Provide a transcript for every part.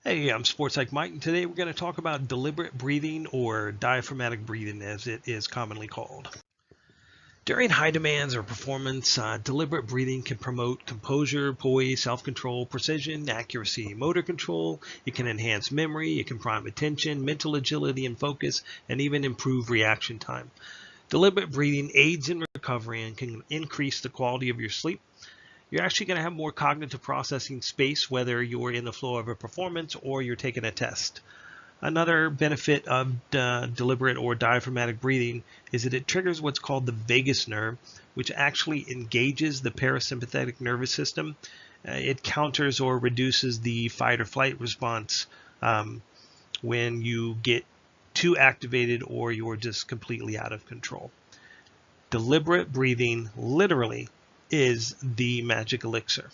Hey, I'm Sports Psych Mike, and today we're going to talk about deliberate breathing, or diaphragmatic breathing as it is commonly called. During high demands or performance, deliberate breathing can promote composure, poise, self-control, precision, accuracy, motor control. It can enhance memory, it can prime attention, mental agility and focus, and even improve reaction time. Deliberate breathing aids in recovery and can increase the quality of your sleep. You're actually going to have more cognitive processing space, whether you're in the flow of a performance or you're taking a test. Another benefit of deliberate or diaphragmatic breathing is that it triggers what's called the vagus nerve, which actually engages the parasympathetic nervous system. It counters or reduces the fight or flight response when you get too activated or you're just completely out of control. Deliberate breathing literally is the magic elixir.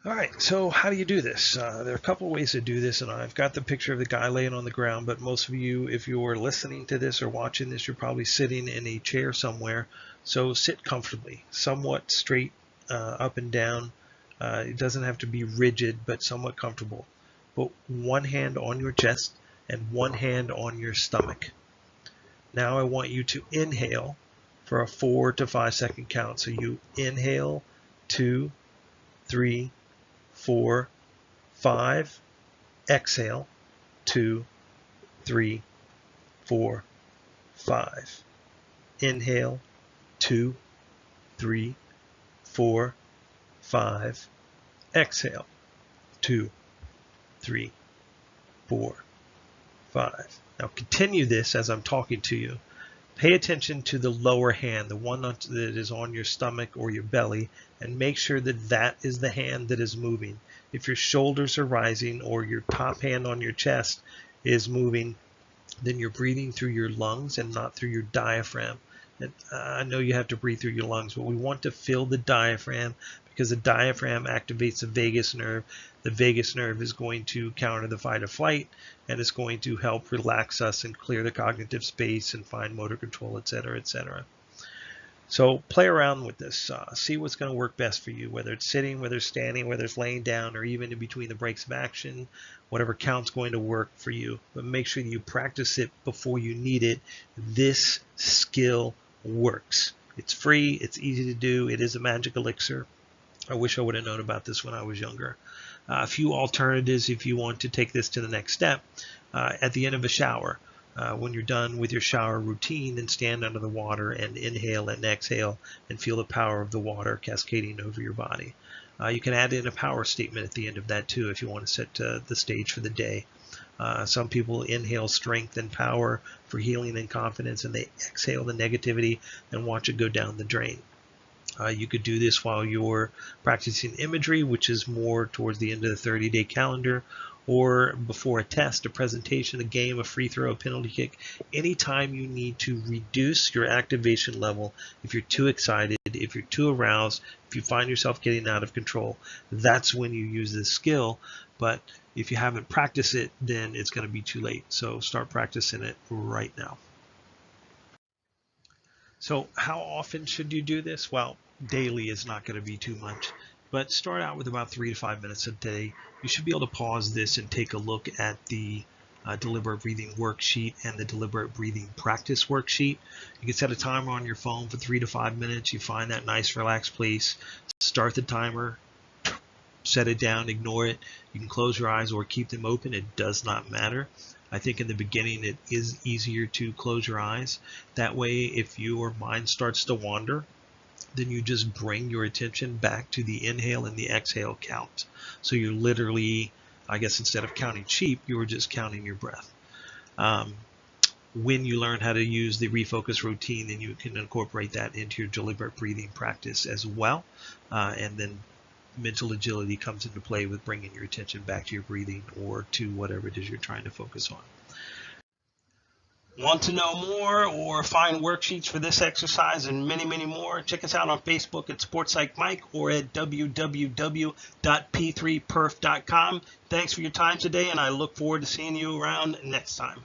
All right, so how do you do this? There are a couple of ways to do this, and I've got the picture of the guy laying on the ground, but most of you, if you're listening to this or watching this, you're probably sitting in a chair somewhere. So sit comfortably, somewhat straight up and down. It doesn't have to be rigid, but somewhat comfortable. Put one hand on your chest and one hand on your stomach. Now I want you to inhale for a 4 to 5 second count. So you inhale 2, 3, 4, 5. Exhale 2, 3, 4, 5. Inhale 2, 3, 4, 5. Exhale 2, 3, 4, 5. Now continue this as I'm talking to you. Pay attention to the lower hand, the one that is on your stomach or your belly, and make sure that that is the hand that is moving. If your shoulders are rising or your top hand on your chest is moving, then you're breathing through your lungs and not through your diaphragm. And I know you have to breathe through your lungs, but we want to fill the diaphragm because the diaphragm activates the vagus nerve. The vagus nerve is going to counter the fight or flight, and it's going to help relax us and clear the cognitive space and find motor control, etc., etc. So play around with this. See what's going to work best for you, whether it's sitting, whether it's standing, whether it's laying down, or even in between the breaks of action, whatever count's going to work for you. But make sure that you practice it before you need it. This skill works. It's free. It's easy to do. It is a magic elixir. I wish I would have known about this when I was younger. A few alternatives if you want to take this to the next step. At the end of a shower, when you're done with your shower routine, then stand under the water and inhale and exhale and feel the power of the water cascading over your body. You can add in a power statement at the end of that too if you want to set the stage for the day. Some people inhale strength and power for healing and confidence, and they exhale the negativity and watch it go down the drain. You could do this while you're practicing imagery, which is more towards the end of the 30-day calendar, or before a test, a presentation, a game, a free throw, a penalty kick. Anytime you need to reduce your activation level, if you're too excited, if you're too aroused, if you find yourself getting out of control, that's when you use this skill. But if you haven't practiced it, then it's going to be too late. So start practicing it right now. So how often should you do this? Well, daily is not going to be too much, but start out with about 3 to 5 minutes a day. You should be able to pause this and take a look at the deliberate breathing worksheet and the deliberate breathing practice worksheet. You can set a timer on your phone for 3 to 5 minutes. You find that nice relaxed place, start the timer, set it down, ignore it. You can close your eyes or keep them open. It does not matter. I think in the beginning it is easier to close your eyes. That way, if your mind starts to wander, then you just bring your attention back to the inhale and the exhale count. So you're literally, I guess instead of counting sheep, you were just counting your breath. When you learn how to use the refocus routine, then you can incorporate that into your deliberate breathing practice as well. And then mental agility comes into play with bringing your attention back to your breathing or to whatever it is you're trying to focus on. Want to know more or find worksheets for this exercise and many, many more? Check us out on Facebook at Sports Psych Mike or at www.p3perf.com. Thanks for your time today, and I look forward to seeing you around next time.